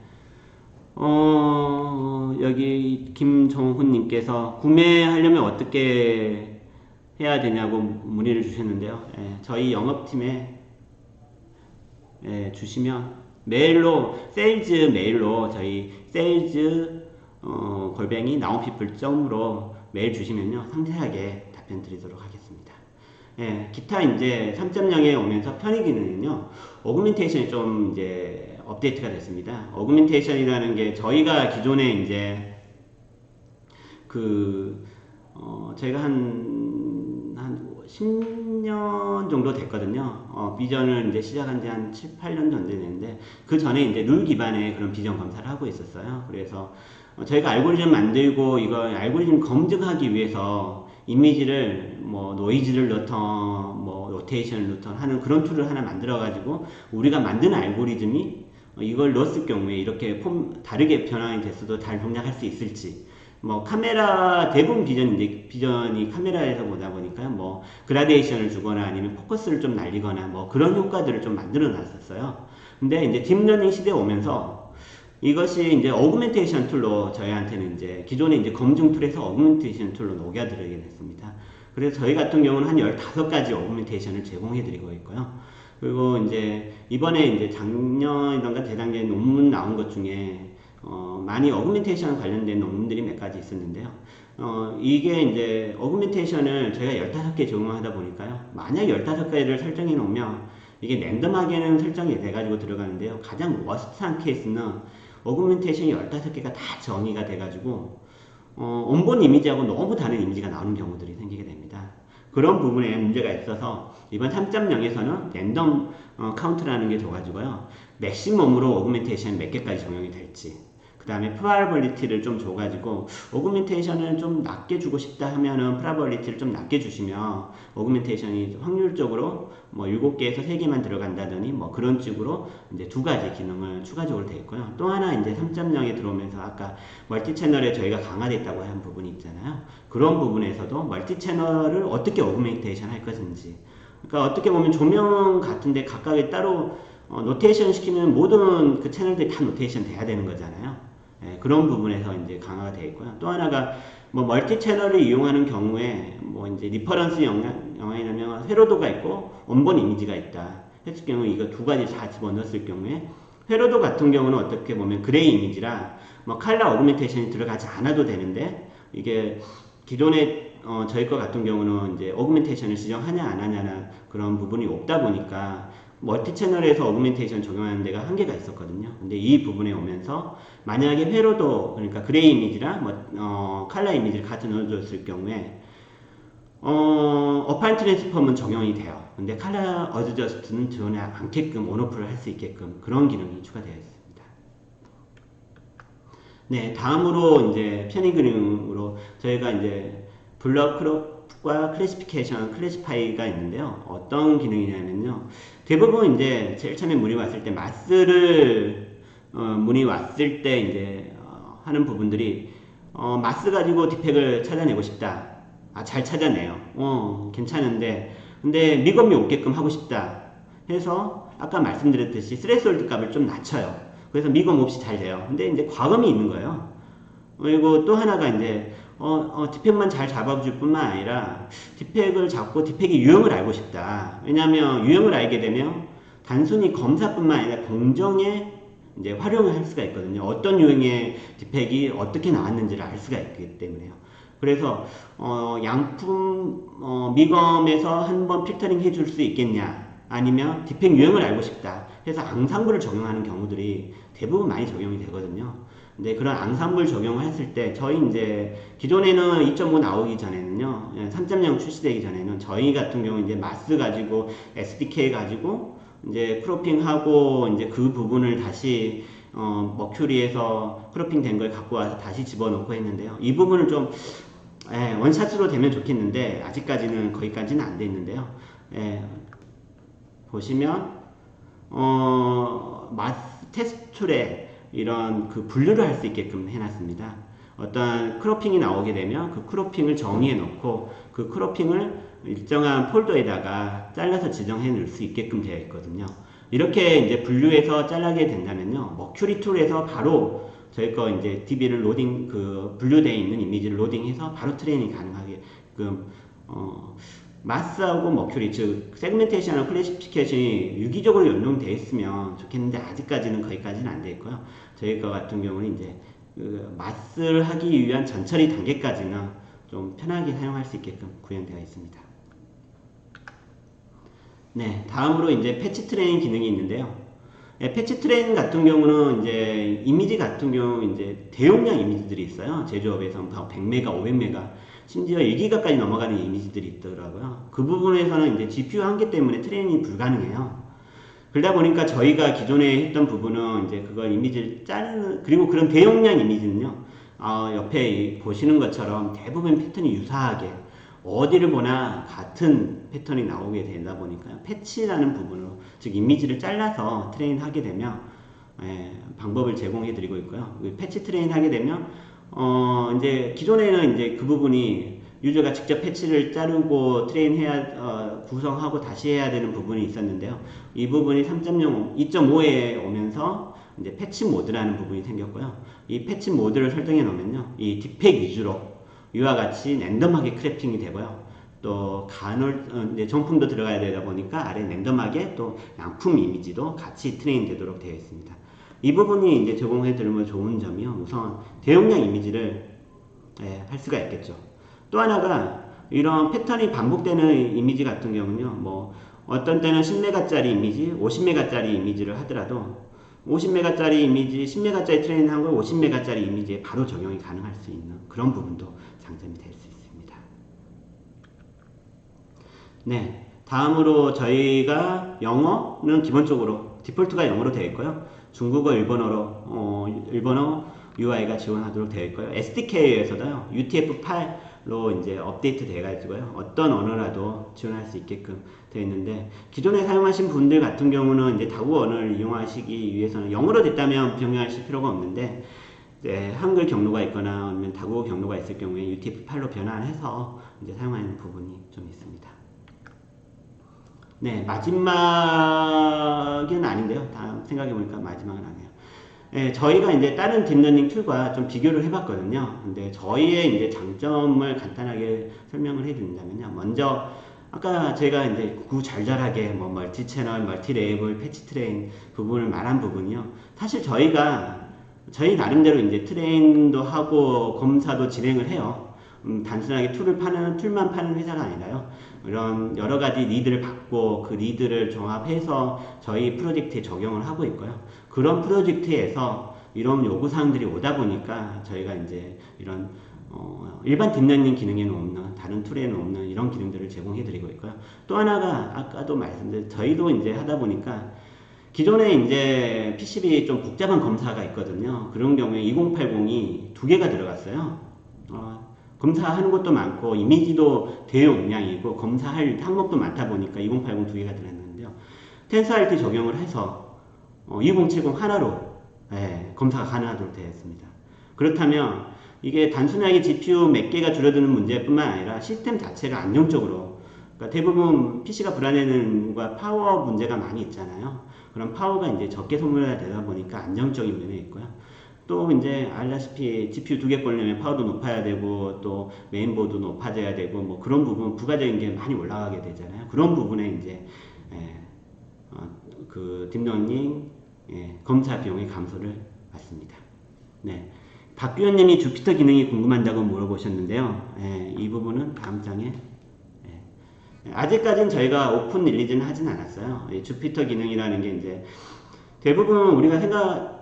여기 김정훈님께서 구매하려면 어떻게 해야 되냐고 문의를 주셨는데요. 저희 영업팀에 주시면 메일로 세일즈 메일로 저희 세일즈 골뱅이 나온피플.으로 메일 주시면요 상세하게 답변 드리도록 하겠습니다. 기타 이제 3.0에 오면서 편의 기능은요 어그멘테이션이 좀 이제 업데이트가 됐습니다. 어그멘테이션이라는 게 저희가 기존에 이제 저희가 한 10년 정도 됐거든요. 비전을 이제 시작한 지 한 7, 8년 정도 됐는데, 그 전에 이제 룰 기반의 그런 비전 검사를 하고 있었어요. 그래서 저희가 알고리즘 만들고 이거 알고리즘 검증하기 위해서 이미지를 뭐 노이즈를 넣던 뭐 로테이션을 넣던 하는 그런 툴을 하나 만들어 가지고 우리가 만드는 알고리즘이 이걸 넣었을 경우에 이렇게 다르게 변환이 됐어도 잘 동작할 수 있을지, 뭐 카메라 대부분 비전이 카메라에서 보다 보니까 그라데이션을 주거나 아니면 포커스를 좀 날리거나 그런 효과들을 좀 만들어 놨었어요. 근데 이제 딥러닝 시대에 오면서 이것이 이제 어그멘테이션 툴로 저희한테는 이제 기존에 이제 검증 툴에서 어그멘테이션 툴로 녹여들게 됐습니다. 그래서 저희 같은 경우는 한 15가지 어그멘테이션을 제공해 드리고 있고요. 그리고 이제 이번에 이제 작년이던가 재작년에 논문 나온 것 중에 많이 어그멘테이션 관련된 논문들이 몇 가지 있었는데요. 이게 이제 어그멘테이션을 저희가 15개 적용하다 보니까요. 만약 15개를 설정해 놓으면 이게 랜덤하게는 설정이 돼가지고 들어가는데요. 가장 워스트한 케이스는 어그멘테이션이 15개가 다 정의가 돼가지고 원본 이미지하고 너무 다른 이미지가 나오는 경우들이 생기게 됩니다. 그런 부분에 문제가 있어서 이번 3.0에서는 랜덤 카운트라는 게 줘가지고요. 맥시멈으로 어그멘테이션 몇 개까지 적용이 될지, 그 다음에 프라이버리티를 좀 줘가지고 어그멘테이션을 좀 낮게 주고 싶다 하면은 프라이버리티를 좀 낮게 주시면 어그멘테이션이 확률적으로 뭐 7개에서 3개만 들어간다더니 뭐 그런 식으로 이제 2가지 기능을 추가적으로 되어 있고요. 또 하나 이제 3.0에 들어오면서 아까 멀티 채널에 저희가 강화됐다고 한 부분이 있잖아요. 그런 부분에서도 멀티 채널을 어떻게 어그멘테이션 할 것인지, 그러니까 어떻게 보면 조명 같은데 각각에 따로 노테이션 시키는 모든 그 채널들이 다 노테이션 돼야 되는 거잖아요. 예, 그런 부분에서 이제 강화가 되어 있고요. 또 하나가 뭐 멀티 채널을 이용하는 경우에 뭐 이제 리퍼런스 영향이라면 회로도가 있고 원본 이미지가 있다 했을 경우 이거 2가지 다 집어넣었을 경우에 회로도 같은 경우는 어떻게 보면 그레이 이미지라 뭐 칼라 어그멘테이션이 들어가지 않아도 되는데 이게 기존에 저희 거 같은 경우는 이제 어그멘테이션을 지정하냐 안 하냐는 그런 부분이 없다 보니까 멀티 채널에서 어그멘테이션 적용하는 데가 한계가 있었거든요. 근데 이 부분에 오면서 만약에 회로도 그러니까 그레이 이미지랑 칼라 이미지를 같이 넣어줬을 경우에 어파인 트랜스폼은 적용이 돼요. 근데 칼라 어드저스트는 지원이 않게끔 온오프를 할 수 있게끔 그런 기능이 추가되어 있습니다. 네, 다음으로 이제 편의 기능으로 저희가 이제 블러 크롭과 클래시피케이션, 클래시파이가 있는데요. 어떤 기능이냐면요. 대부분 이제 제일 처음에 문의 왔을 때 문의 왔을 때 이제 하는 부분들이 마스 가지고 디펙을 찾아내고 싶다. 잘 찾아내요. 괜찮은데 근데 미검이 오게끔 하고 싶다 해서 아까 말씀드렸듯이 스레스홀드 값을 좀 낮춰요. 그래서 미검 없이 잘 돼요. 근데 이제 과금이 있는 거예요. 그리고 또 하나가 이제 디펙만 잘 잡아줄 뿐만 아니라 디펙을 잡고 디펙의 유형을 알고 싶다. 왜냐하면 유형을 알게 되면 단순히 검사뿐만 아니라 공정에 이제 활용을 할 수가 있거든요. 어떤 유형의 디펙이 어떻게 나왔는지를 알 수가 있기 때문에요. 그래서 양품 미검에서 한번 필터링 해줄 수 있겠냐, 아니면 디펙 유형을 알고 싶다 해서 앙상블을 적용하는 경우들이 대부분 많이 적용이 되거든요. 근데 그런 앙상블 적용을 했을 때 저희 이제 기존에는 2.5 나오기 전에는요, 3.0 출시되기 전에는 저희 같은 경우 이제 마스 가지고 SDK 가지고 이제 크로핑하고 이제 그 부분을 다시 머큐리에서 크로핑 된 걸 갖고 와서 다시 집어넣고 했는데요. 이 부분을 좀 원샷으로 되면 좋겠는데 아직까지는 거기까지는 안 돼 있는데요. 보시면 마스 테스트 툴에 이런 그 분류를 할 수 있게끔 해놨습니다. 어떤 크로핑이 나오게 되면 그 크로핑을 정의해 놓고 그 크로핑을 일정한 폴더에다가 잘라서 지정해 놓을 수 있게끔 되어 있거든요. 이렇게 이제 분류해서 잘라게 된다면요, 머큐리 툴에서 바로 저희 거 이제 DB를 로딩, 그 분류되어 있는 이미지를 로딩해서 바로 트레이닝 가능하게 마스하고 머큐리, 즉 세그멘테이션하고 클래시피케이션이 유기적으로 연동되어 있으면 좋겠는데 아직까지는 거기까지는 안 되어 있고요. 저희 거 같은 경우는 이제 그 마스를 하기 위한 전처리 단계까지는 좀 편하게 사용할 수 있게끔 구현되어 있습니다. 네, 다음으로 이제 패치 트레이닝 기능이 있는데요. 패치 트레이닝 같은 경우는 이제 이미지 같은 경우 이제 대용량 이미지들이 있어요. 제조업에서 100메가, 500메가, 심지어 1기가까지 넘어가는 이미지들이 있더라고요. 그 부분에서는 이제 GPU 한계 때문에 트레이닝이 불가능해요. 그러다 보니까 저희가 기존에 했던 부분은 이제 그걸 이미지를 자르는, 그리고 그런 대용량 이미지는요, 옆에 보시는 것처럼 대부분 패턴이 유사하게 어디를 보나 같은 패턴이 나오게 되다 보니까 패치라는 부분으로, 즉 이미지를 잘라서 트레인 하게 되면 방법을 제공해 드리고 있고요. 패치 트레인 하게 되면 이제 기존에는 이제 그 부분이 유저가 직접 패치를 자르고 트레인해야 구성하고 다시 해야 되는 부분이 있었는데요. 이 부분이 3.0, 2.5에 오면서 이제 패치 모드라는 부분이 생겼고요. 이 패치 모드를 설정해 놓으면요, 이 딥팩 위주로 이와 같이 랜덤하게 크래핑이 되고요. 또 이제 정품도 들어가야 되다 보니까 아래 랜덤하게 또 양품 이미지도 같이 트레인 되도록 되어 있습니다. 이 부분이 이제 제공해 드리면 좋은 점이요. 우선 대용량 이미지를 할 수가 있겠죠. 또 하나가 이런 패턴이 반복되는 이미지 같은 경우는요. 뭐 어떤 때는 10메가짜리 이미지, 50메가짜리 이미지를 하더라도 50메가짜리 이미지, 10메가짜리 트레이닝한 걸 50메가짜리 이미지에 바로 적용이 가능할 수 있는 그런 부분도 장점이 될 수 있습니다. 네, 다음으로 저희가 영어는 기본적으로 디폴트가 영어로 되어 있고요. 중국어, 일본어 UI가 지원하도록 되어 있고요. SDK에서도요, UTF-8로 이제 업데이트 돼가지고요, 어떤 언어라도 지원할 수 있게끔 되어 있는데, 기존에 사용하신 분들 같은 경우는 이제 다국어 언어를 이용하시기 위해서는 영어로 됐다면 변경하실 필요가 없는데, 이제 한글 경로가 있거나 아니면 다국어 경로가 있을 경우에 UTF-8로 변환해서 이제 사용하는 부분이 좀 있습니다. 네, 마지막은 아닌데요. 다음 생각해보니까 마지막은 아니에요. 네, 저희가 이제 다른 딥러닝 툴과 좀 비교를 해봤거든요. 근데 저희의 이제 장점을 간단하게 설명을 해드린다면요. 먼저, 아까 제가 이제 구잘잘하게 뭐 멀티 채널, 멀티 레이블, 패치 트레인 부분을 말한 부분이요. 사실 저희 나름대로 이제 트레인도 하고 검사도 진행을 해요. 단순하게 툴만 파는 회사가 아니라요. 이런 여러 가지 리드를 받고 그 리드를 종합해서 저희 프로젝트에 적용을 하고 있고요. 그런 프로젝트에서 이런 요구사항들이 오다 보니까 저희가 이제 이런 일반 딥러닝 기능에는 없는, 다른 툴에는 없는 이런 기능들을 제공해 드리고 있고요. 또 하나가 아까도 말씀드린, 저희도 이제 하다 보니까 기존에 이제 PCB 좀 복잡한 검사가 있거든요. 그런 경우에 2080이 두 개가 들어갔어요. 검사하는 것도 많고 이미지도 대용량이고 검사할 항목도 많다 보니까 2080 두 개가 들어갔는데요. 텐서알티 적용을 해서 2070 하나로 검사가 가능하도록 되어 있습니다. 그렇다면 이게 단순하게 GPU 몇 개가 줄어드는 문제뿐만 아니라 시스템 자체가 안정적으로, 그러니까 대부분 PC가 불안해하는 과 파워 문제가 많이 있잖아요. 그런 파워가 이제 적게 소모가 되다 보니까 안정적인 면이 있고요. 또 이제 알다시피 GPU 두 개 꺼내면 파워도 높아야 되고 또 메인보드 높아져야 되고 뭐 그런 부분 부가적인 게 많이 올라가게 되잖아요. 그런 부분에 이제 그 딥러닝 검사 비용의 감소를 받습니다. 네, 박규현님이 주피터 기능이 궁금한다고 물어보셨는데요. 이 부분은 다음 장에 아직까지는 저희가 오픈 릴리즈는 하진 않았어요. 주피터 기능이라는 게 이제 대부분 우리가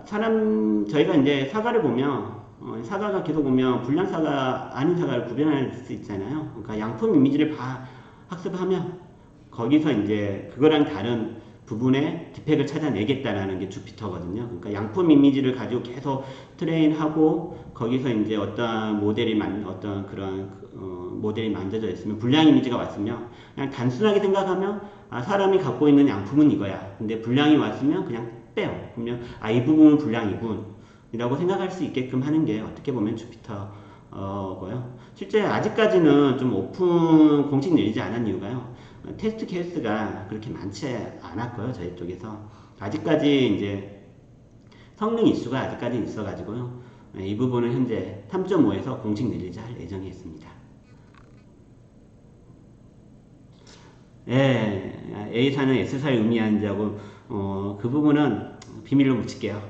저희가 이제 사과를 보면, 사과가 계속 오면 불량 사과, 아닌 사과를 구별할 수 있잖아요. 그러니까 양품 이미지를 학습하면, 거기서 이제 그거랑 다른 부분의 디펙을 찾아내겠다라는 게 주피터거든요. 그러니까 양품 이미지를 가지고 계속 트레인하고, 거기서 이제 어떤 모델이 만들어져 있으면, 불량 이미지가 왔으면, 그냥 단순하게 생각하면, 사람이 갖고 있는 양품은 이거야. 근데 불량이 왔으면 그냥 빼요. 그러면 이 부분은 불량이군 이라고 생각할 수 있게끔 하는 게 어떻게 보면 주피터고요. 실제 아직까지는 좀 오픈 공식 내리지 않은 이유가요. 테스트 케이스가 그렇게 많지 않았고요. 저희 쪽에서 아직까지 이제 성능 이슈가 아직까지 있어가지고요. 이 부분은 현재 3.5에서 공식 내리지 할 예정이 있습니다. A사는 S사의 의미하는지하고 그 부분은 비밀로 묻힐게요.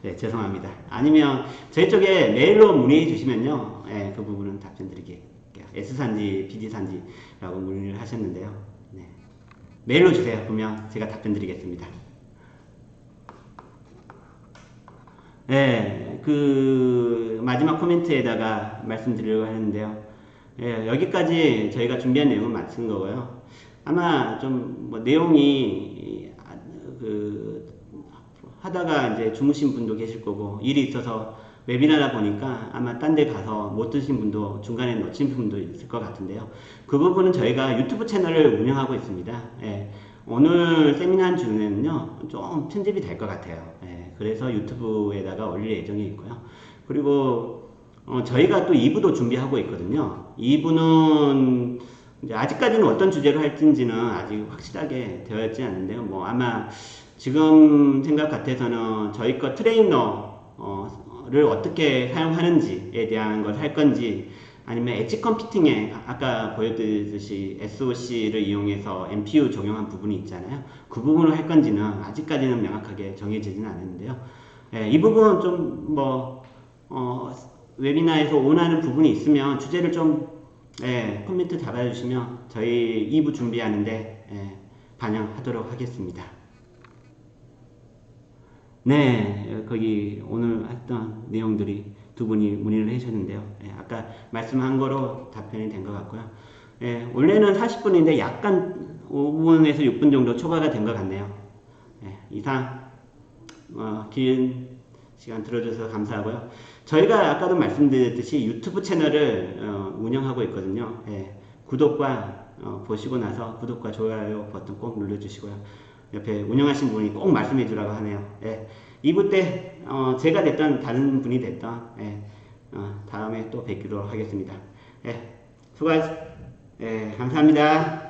네, 죄송합니다. 아니면 저희 쪽에 메일로 문의해 주시면요, 그 부분은 답변 드릴게요. S사인지 BD사인지라고 문의를 하셨는데요. 네. 메일로 주세요. 그러면 제가 답변 드리겠습니다. 그 마지막 코멘트에다가 말씀드리려고 하는데요. 여기까지 저희가 준비한 내용은 마친 거고요. 아마 좀 뭐 내용이 하다가 이제 주무신 분도 계실 거고 일이 있어서 웨비나다 보니까 아마 딴 데 가서 못 드신 분도 중간에 놓친 분도 있을 것 같은데요. 그 부분은 저희가 유튜브 채널을 운영하고 있습니다. 오늘 세미나 중에는요 좀 편집이 될 것 같아요. 그래서 유튜브에다가 올릴 예정이 있고요. 그리고 저희가 또 2부도 준비하고 있거든요. 2부는 아직까지는 어떤 주제로 할지는 아직 확실하게 되어 있지 않는데요. 뭐 아마 지금 생각 같아서는 저희 거 트레이너를 어떻게 사용하는지에 대한 걸 할 건지, 아니면 엣지 컴퓨팅에 아까 보여드렸듯이 SOC를 이용해서 MPU 적용한 부분이 있잖아요. 그 부분을 할 건지는 아직까지는 명확하게 정해지지는 않았는데요. 예, 이 부분은 좀 웨비나에서 원하는 부분이 있으면 주제를 좀 코멘트 잡아주시면 저희 2부 준비하는데 반영하도록 하겠습니다. 네, 거기 오늘 했던 내용들이 두 분이 문의를 해주셨는데요. 아까 말씀한 거로 답변이 된 것 같고요. 원래는 40분인데 약간 5분에서 6분 정도 초과가 된 것 같네요. 이상 긴 시간 들어줘서 감사하고요. 저희가 아까도 말씀드렸듯이 유튜브 채널을 운영하고 있거든요. 구독과 보시고 나서 구독과 좋아요 버튼 꼭 눌러주시고요. 옆에 운영하신 분이 꼭 말씀해 주라고 하네요. 2부 때 제가 됐던 다른 분이 됐던 다음에 또 뵙기로 하겠습니다. 감사합니다.